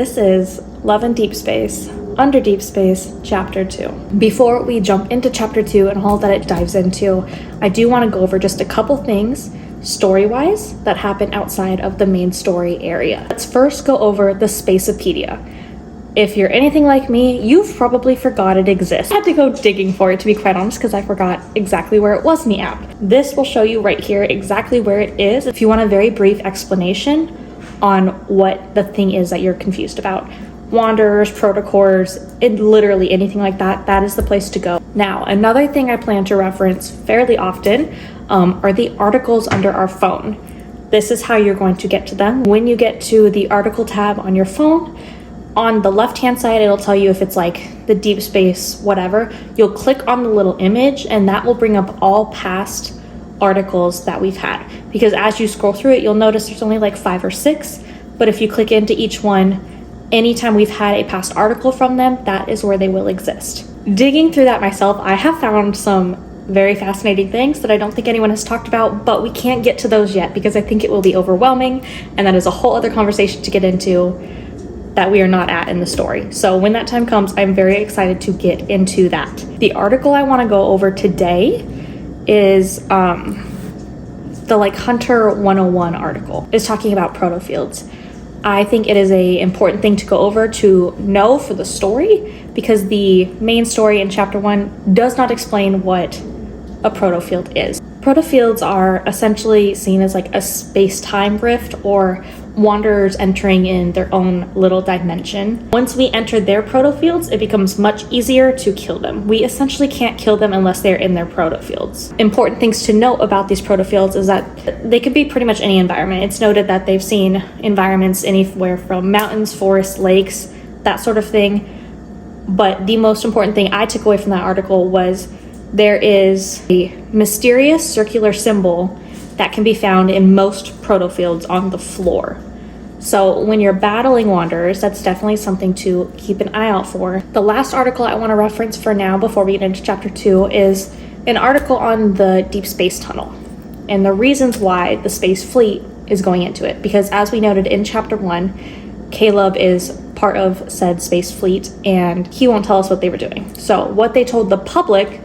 This is Love and DeepSpace, Under Deep Space, Chapter 2. Before we jump into Chapter 2 and all that it dives into, I do want to go over just a couple things, story-wise, that happen outside of the main story area. Let's first go over the Spaceopedia. If you're anything like me, you've probably forgot it exists. I had to go digging for it, to be quite honest, because I forgot exactly where it was in the app. This will show you right here exactly where it is if you want a very brief explanation on what the thing is that you're confused about. Wanderers, protocors, literally anything like that, that is the place to go. Now, another thing I plan to reference fairly often are the articles under our phone. This is how you're going to get to them. When you get to the article tab on your phone, on the left-hand side, it'll tell you if it's like the deep space, whatever. You'll click on the little image and that will bring up all past articles that we've had. Because as you scroll through it, you'll notice there's only like 5 or 6. But if you click into each one, anytime we've had a past article from them, that is where they will exist. Digging through that myself, I have found some very fascinating things that I don't think anyone has talked about, but we can't get to those yet because I think it will be overwhelming, and that is a whole other conversation to get into that we are not at in the story. So when that time comes, I'm very excited to get into that. The article I want to go over today is the like Hunter 101 article. It's talking about protofields. I think it is a important thing to go over to know for the story, because the main story in chapter 1 does not explain what a protofield is. Protofields are essentially seen as like a space-time rift, or wanderers entering in their own little dimension. Once we enter their protofields, it becomes much easier to kill them. We essentially can't kill them unless they're in their protofields. Important things to note about these protofields is that they could be pretty much any environment. It's noted that they've seen environments anywhere from mountains, forests, lakes, that sort of thing. But the most important thing I took away from that article was there is a mysterious circular symbol that can be found in most protofields on the floor. So when you're battling wanderers, that's definitely something to keep an eye out for. The last article I want to reference for now before we get into chapter 2 is an article on the Deep Space Tunnel and the reasons why the space fleet is going into it. Because as we noted in chapter 1, Caleb is part of said space fleet and he won't tell us what they were doing. So what they told the public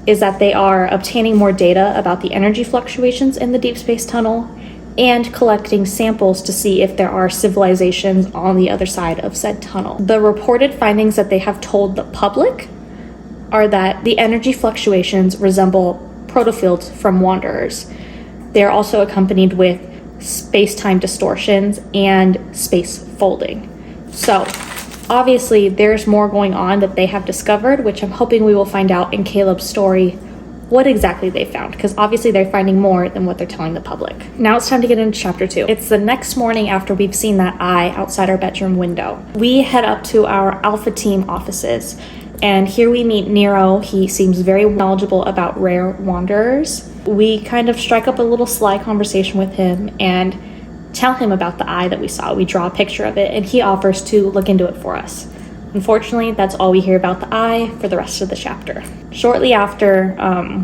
is that they are obtaining more data about the energy fluctuations in the Deep Space Tunnel and collecting samples to see if there are civilizations on the other side of said tunnel. The reported findings that they have told the public are that the energy fluctuations resemble protofields from wanderers. They are also accompanied with space-time distortions and space folding. So obviously, there's more going on that they have discovered, which I'm hoping we will find out in Caleb's story what exactly they found, because obviously they're finding more than what they're telling the public. Now it's time to get into chapter 2. It's the next morning after we've seen that eye outside our bedroom window. We head up to our Alpha Team offices, and here we meet Nero. He seems very knowledgeable about rare wanderers. We kind of strike up a little sly conversation with him and tell him about the eye that we saw. We draw a picture of it and he offers to look into it for us. Unfortunately, that's all we hear about the eye for the rest of the chapter. Shortly after,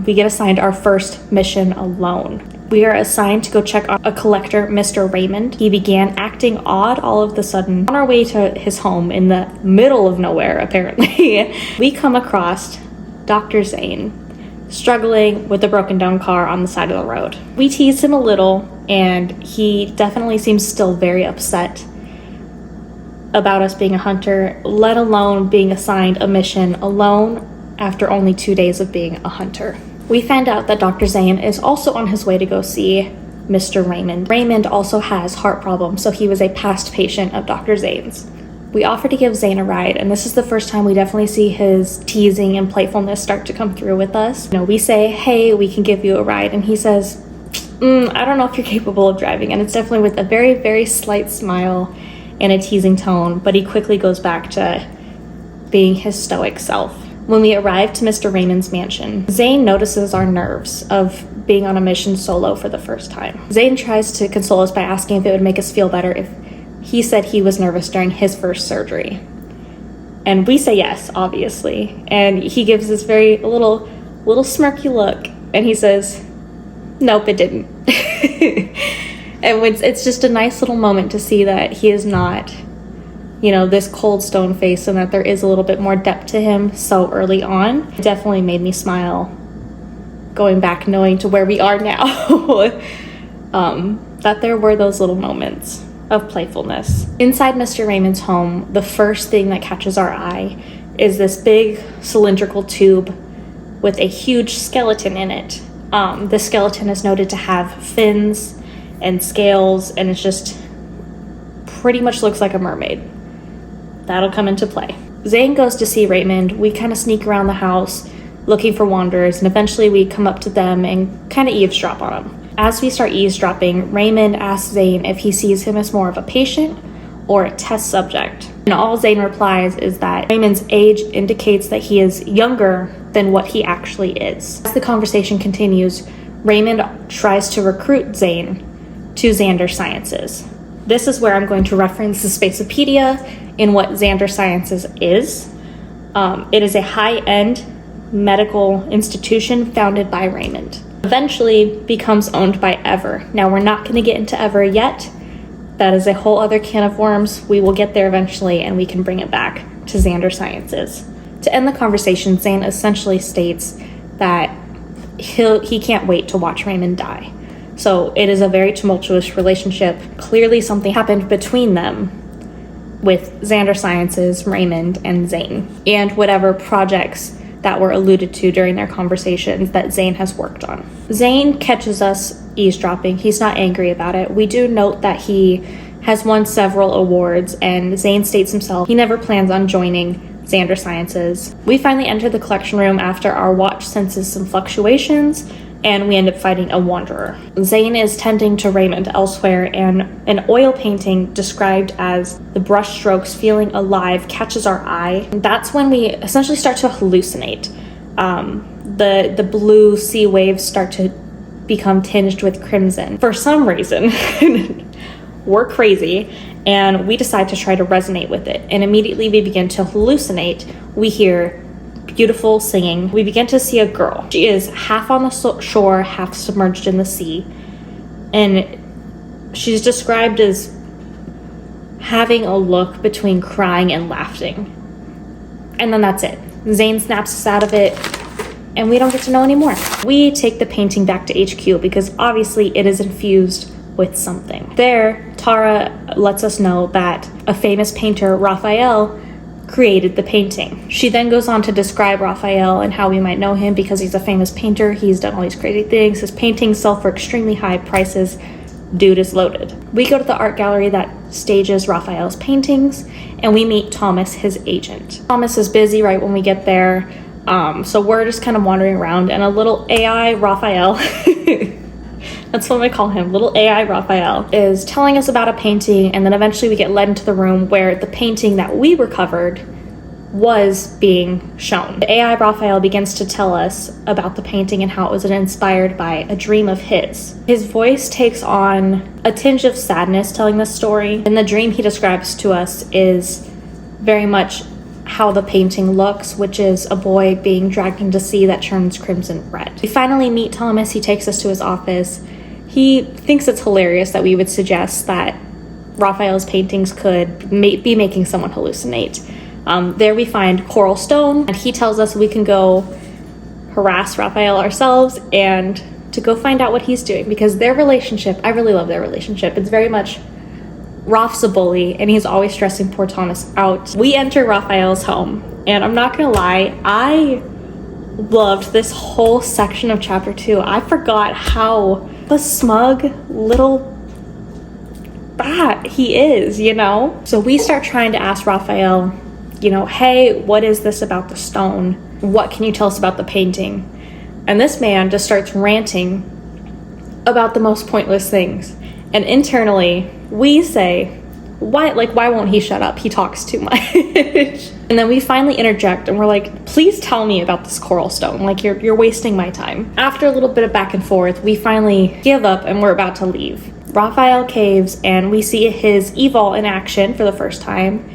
we get assigned our first mission alone. We are assigned to go check on a collector, Mr. Raymond. He began acting odd all of a sudden. On our way to his home in the middle of nowhere, apparently, we come across Dr. Zayn struggling with a broken down car on the side of the road. We tease him a little, and he definitely seems still very upset about us being a hunter, let alone being assigned a mission alone after only 2 days of being a hunter. We find out that Dr. Zayn is also on his way to go see Mr. Raymond. Raymond also has heart problems, so he was a past patient of Dr. Zayn's. We offer to give Zayn a ride, and this is the first time we definitely see his teasing and playfulness start to come through with us. You know, we say, hey, we can give you a ride, and he says, I don't know if you're capable of driving, and it's definitely with a very, very slight smile and a teasing tone, but he quickly goes back to being his stoic self. When we arrive to Mr. Raymond's mansion, Zayn notices our nerves of being on a mission solo for the first time. Zayn tries to console us by asking if it would make us feel better if he said he was nervous during his first surgery. And we say yes, obviously. And he gives this very little smirky look, and he says, nope, it didn't. And it's just a nice little moment to see that he is not this cold stone face and that there is a little bit more depth to him so early on. It definitely made me smile going back knowing to where we are now. That there were those little moments of playfulness. Inside Mr. Raymond's home, the first thing that catches our eye is this big cylindrical tube with a huge skeleton in it. The skeleton is noted to have fins and scales, and it just pretty much looks like a mermaid. That'll come into play. Zayn goes to see Raymond. We kind of sneak around the house looking for wanderers, and eventually we come up to them and kind of eavesdrop on them. As we start eavesdropping, Raymond asks Zayn if he sees him as more of a patient or a test subject. And all Zayn replies is that Raymond's age indicates that he is younger than what he actually is. As the conversation continues, Raymond tries to recruit Zayn to Xander Sciences. This is where I'm going to reference the Spacepedia in what Xander Sciences is. It is a high-end medical institution founded by Raymond. Eventually becomes owned by Ever. Now, we're not going to get into Ever yet. That is a whole other can of worms. We will get there eventually, and we can bring it back to Xander Sciences. To end the conversation, Zayn essentially states that he can't wait to watch Raymond die. So it is a very tumultuous relationship. Clearly something happened between them with Xander Sciences, Raymond, and Zayn, and whatever projects that were alluded to during their conversations that Zayn has worked on. Zayn catches us eavesdropping. He's not angry about it. We do note that he has won several awards, and Zayn states himself he never plans on joining Xander Sciences. We finally enter the collection room after our watch senses some fluctuations, and we end up fighting a wanderer. Zayn is tending to Raymond elsewhere, and an oil painting described as the brush strokes feeling alive catches our eye. And that's when we essentially start to hallucinate. The blue sea waves start to become tinged with crimson. For some reason, we're crazy, and we decide to try to resonate with it. And immediately we begin to hallucinate. We hear beautiful singing. We begin to see a girl. She is half on the shore, half submerged in the sea. And she's described as having a look between crying and laughing. And then that's it. Zayn snaps us out of it, and we don't get to know anymore. We take the painting back to HQ because obviously it is infused with something. There, Tara lets us know that a famous painter, Raphael, created the painting. She then goes on to describe Raphael and how we might know him because he's a famous painter. He's done all these crazy things. His paintings sell for extremely high prices. Dude is loaded. We go to the art gallery that stages Raphael's paintings, and we meet Thomas, his agent. Thomas is busy right when we get there, so we're just kind of wandering around, and a little AI Raphael, that's what I call him, little AI Raphael, is telling us about a painting, and then eventually we get led into the room where the painting that we recovered was being shown. The AI Raphael begins to tell us about the painting and how it was inspired by a dream of his. His voice takes on a tinge of sadness telling this story, and the dream he describes to us is very much how the painting looks, which is a boy being dragged into sea that turns crimson red. We finally meet Thomas. He takes us to his office. He thinks it's hilarious that we would suggest that Raphael's paintings could be making someone hallucinate. There we find Coral Stone, and he tells us we can go harass Raphael ourselves and to go find out what he's doing, because their relationship, I really love their relationship. It's very much Raph's a bully, and he's always stressing poor Thomas out. We enter Raphael's home, and I'm not gonna lie, I loved this whole section of chapter 2. I forgot how the smug little bat he is, So we start trying to ask Raphael, hey, what is this about the stone? What can you tell us about the painting? And this man just starts ranting about the most pointless things. And internally, we say, why won't he shut up? He talks too much. And then we finally interject and we're like, please tell me about this coral stone. You're wasting my time. After a little bit of back and forth, we finally give up and we're about to leave. Raphael caves and we see his evol in action for the first time.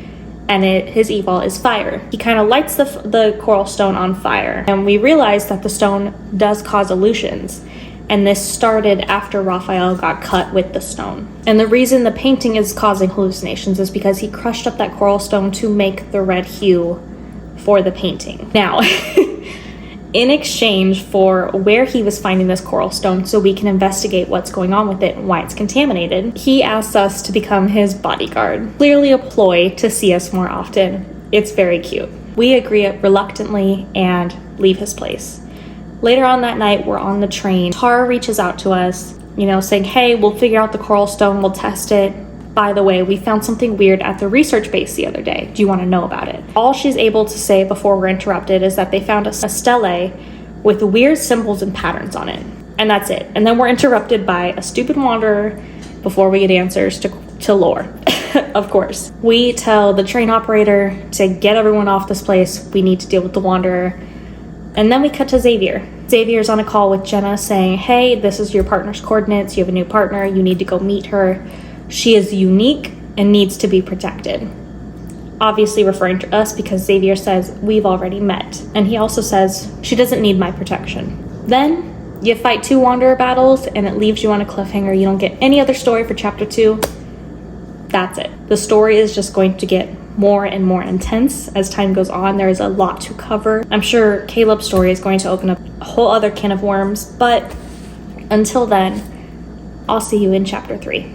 And his evil is fire. He kind of lights the coral stone on fire. And we realize that the stone does cause illusions. And this started after Raphael got cut with the stone. And the reason the painting is causing hallucinations is because he crushed up that coral stone to make the red hue for the painting. Now, in exchange for where he was finding this coral stone so we can investigate what's going on with it and why it's contaminated, he asks us to become his bodyguard. Clearly a ploy to see us more often. It's very cute. We agree reluctantly and leave his place. Later on that night, we're on the train. Tara reaches out to us, saying, hey, we'll figure out the coral stone, we'll test it. By the way, we found something weird at the research base the other day. Do you want to know about it? All she's able to say before we're interrupted is that they found a stele with weird symbols and patterns on it. And that's it. And then we're interrupted by a stupid wanderer before we get answers to lore. Of course. We tell the train operator to get everyone off this place. We need to deal with the wanderer. And then we cut to Xavier. Xavier's on a call with Jenna saying, hey, this is your partner's coordinates. You have a new partner. You need to go meet her. She is unique and needs to be protected. Obviously referring to us because Xavier says we've already met. And he also says she doesn't need my protection. Then you fight 2 wanderer battles and it leaves you on a cliffhanger. You don't get any other story for chapter 2. That's it. The story is just going to get more and more intense as time goes on. There is a lot to cover. I'm sure Caleb's story is going to open up a whole other can of worms, but until then, I'll see you in chapter 3.